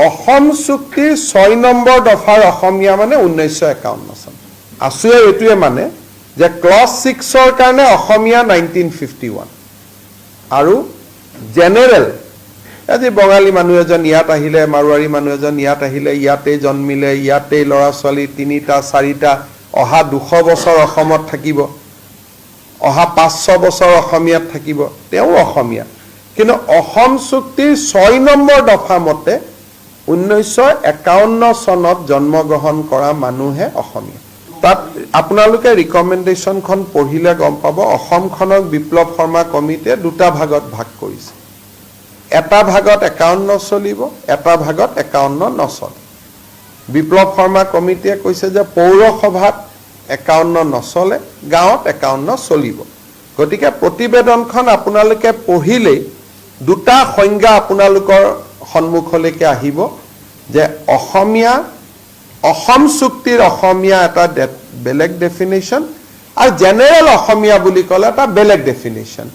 অসম চুক্তিৰ 6 নম্বৰ দফাৰ অসমীয়া মানে 1951 চন আছুৱে এটুৱে মানে যে ক্লজ 6ৰ কাৰণে অসমীয়া 1951 আৰু জেনেৰেল আজি বঙালী মানুহ এজন ইয়াত আহিলে মাৰুৱাৰী মানুহ এজন ইয়াত আহিলে ইয়াতে জন্মিলে ইয়াতে লৰা ছোৱালী 3টা 4টা অহা 200 বছৰ অসমত থাকিব অহা 500 বছৰ অসমীয়াত থাকিব তেও অসমীয়া কিন্তু অসম চুক্তিৰ 6 নম্বৰ দফা মতে 1951 চনত জন্মগ্ৰহণ কৰা মানুহে অসমীয়া তাত আপোনালোকে ৰিকমেন্ডেশনখন পঢ়িলে গম পাব অসমখনক বিপ্লৱ শৰ্মা কমিটিয়ে দুটা ভাগত ভাগ কৰিছে এটা ভাগত 51 চলিব এটা ভাগত 51 নচলে বিপ্লৱ শৰ্মা কমিটিয়ে কৈছে যে পৌৰসভাত 51 নচলে গাঁৱত 51 চলিব গতিকে প্ৰতিবেদনখন আপোনালোকে পঢ়িলে দুটা সংজ্ঞা আপোনালোকৰ সন্মুখলৈকে আহিব যে অসমীয়া অসম চুক্তিৰ অসমীয়া এটা বেলেগ ডেফিনেশন আৰু জেনেৰেল অসমীয়া বুলি ক'লে এটা বেলেগ ডেফিনেশন